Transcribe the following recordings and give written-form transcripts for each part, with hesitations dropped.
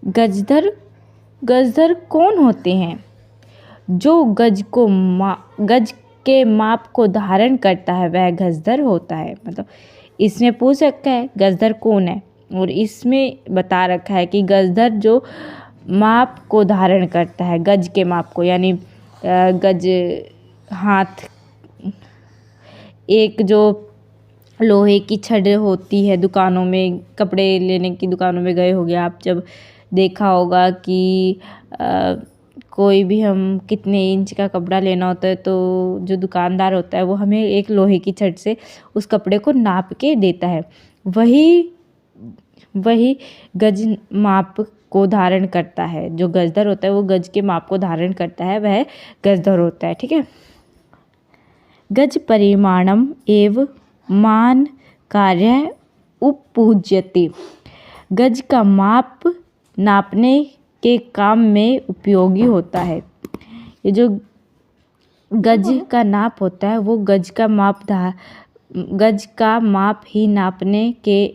गजधर गजधर कौन होते हैं? जो गज के माप को धारण करता है वह गजधर होता है। मतलब इसमें पूछ रखा है गजधर कौन है, और इसमें बता रखा है कि गजधर जो माप को धारण करता है, गज के माप को, यानी गज हाथ, एक जो लोहे की छड़ होती है दुकानों में, कपड़े लेने की दुकानों में गए होगे आप, जब देखा होगा कि कोई भी हम कितने इंच का कपड़ा लेना होता है तो जो दुकानदार होता है वो हमें एक लोहे की छड़ से उस कपड़े को नाप के देता है। वही गज माप को धारण करता है। जो गजधर होता है वो गज के माप को धारण करता है, वह गजधर होता है। ठीक है। गज परिमाणम एव मान कार्य उपपूज्यते। गज का माप नापने के काम में उपयोगी होता है। ये जो गज का नाप होता है वो गज का माप ही नापने के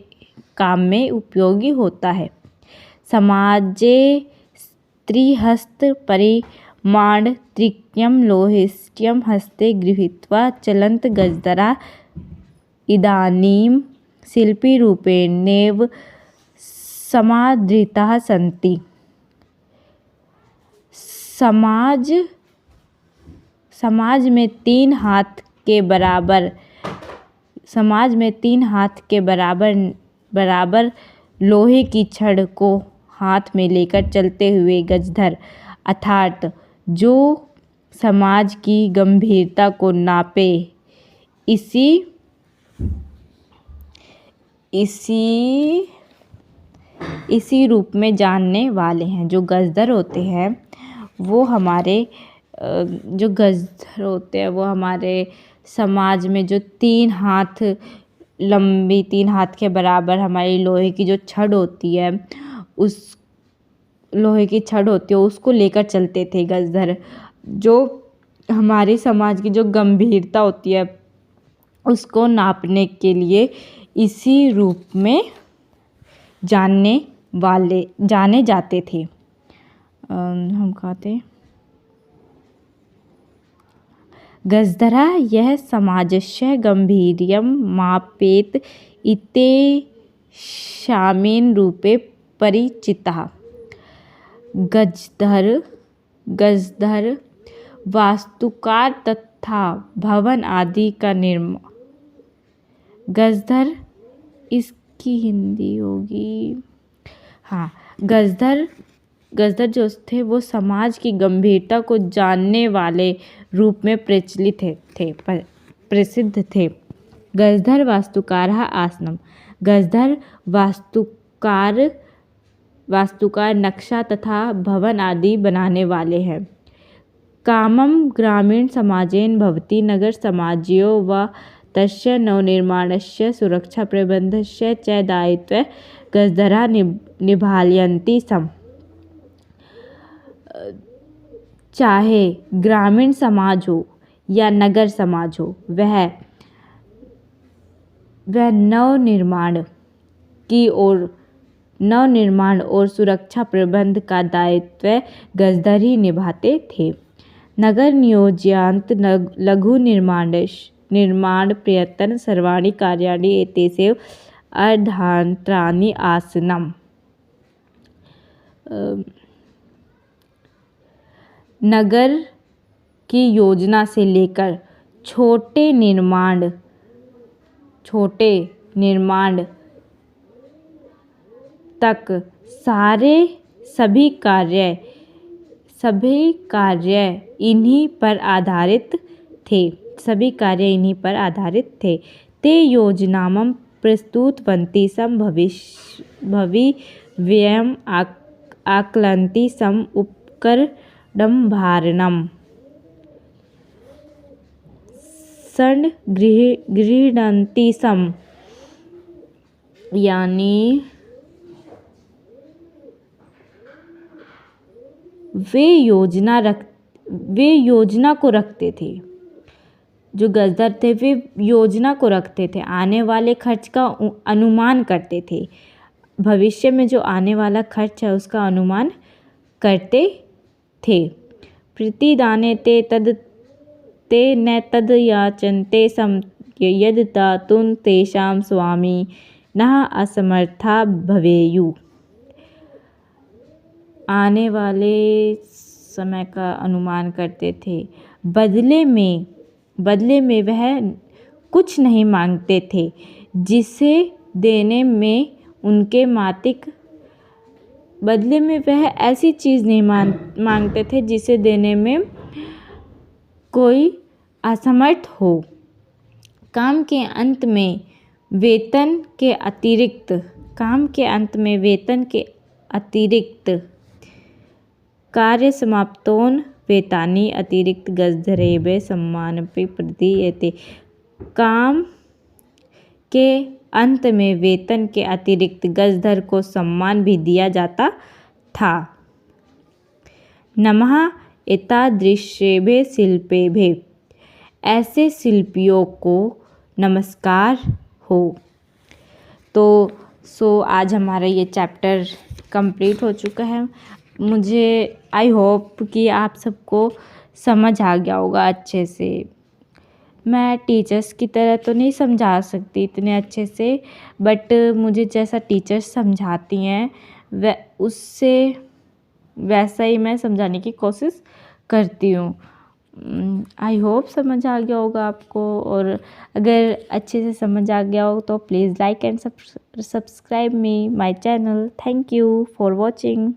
काम में उपयोगी होता है। समाजे त्रिहस्त परिमाण त्रिक्यम लोहिष्ट्यम हस्ते गृहीत्वा चलन्त गजधरा इदानीं शिल्पीरूपेणैव समादृताः सन्ति। समाज में 3 हाथ के बराबर लोहे की छड़ को हाथ में लेकर चलते हुए गजधर, अर्थात जो समाज की गंभीरता को नापे, इसी रूप में जानने वाले हैं। जो गजधर होते हैं वो हमारे समाज में जो 3 हाथ लंबी, 3 हाथ के बराबर हमारी लोहे की जो छड़ होती है, उस लोहे की छड़ होती है उसको लेकर चलते थे गजधर। जो हमारे समाज की जो गंभीरता होती है उसको नापने के लिए इसी रूप में जाने जाते थे। हम कहते हैं गजधरा यह समाजस्य गंभीर्यं मापेत इत्येषामेन रूपे परिचितः। गजधर वास्तुकार तथा भवन आदि का निर्माण। गजधर इसकी हिंदी होगी, हाँ, गजधर जो थे वो समाज की गंभीरता को जानने वाले रूप में प्रसिद्ध थे। गजधर वास्तुकारः आसनम। गजधर वास्तुकार नक्शा तथा भवन आदि बनाने वाले हैं। कामं ग्रामीण समाजेन भवति नगर समाजयो व तस्य नवनिर्माणस्य सुरक्षा प्रबंधस्य च दायित्वं गजधरा निभालयन्ति स्म। चाहे ग्रामीण समाज हो या नगर समाज हो, वह नवनिर्माण और सुरक्षा प्रबंध का दायित्व गजधर ही निभाते थे। नगर नियोज्यान्त लघु निर्माण प्रयत्न सर्वाणि कार्याणि एतेषु अर्धान्तराणि आसनम्। नगर की योजना से लेकर छोटे निर्माण तक सभी कार्य इन्हीं पर आधारित थे। ते योजनामं प्रस्तुतवन्ति स्म भविष्यव्ययम् आकलन्ति स्म उपकरणं भारणम् गृह्णन्ति स्म। यानी वे योजना को रखते थे। जो गजदर थे वे योजना को रखते थे, आने वाले खर्च का अनुमान करते थे। भविष्य में जो आने वाला खर्च है उसका अनुमान करते थे। प्रतिदाने ते तद ते न तद याचन्ते सम यद दातुं तेषां स्वामी न असमर्था भवेयुः। आने वाले समय का अनुमान करते थे, बदले में वह कुछ नहीं मांगते थे, जिसे देने में उनके मालिक बदले में वह ऐसी चीज़ नहीं मांगते थे जिसे देने में कोई असमर्थ हो। काम के अंत में वेतन के अतिरिक्त कार्य समाप्तोन वेतानि अतिरिक्त गजधरेभ्यः सम्मानमपि प्रदीयते। काम के अंत में वेतन के अतिरिक्त गजधर को सम्मान भी दिया जाता था। नमः एतादृशेभ्यः शिल्पेभ्यः, ऐसे शिल्पियों को नमस्कार हो। तो आज हमारा ये चैप्टर कंप्लीट हो चुका है। मुझे आई होप कि आप सबको समझ आ गया होगा अच्छे से। मैं टीचर्स की तरह तो नहीं समझा सकती इतने अच्छे से, बट मुझे जैसा टीचर्स समझाती हैं उससे वैसा ही मैं समझाने की कोशिश करती हूँ। आई होप समझ आ गया होगा आपको, और अगर अच्छे से समझ आ गया हो तो please like and subscribe my channel. Thank you for watching.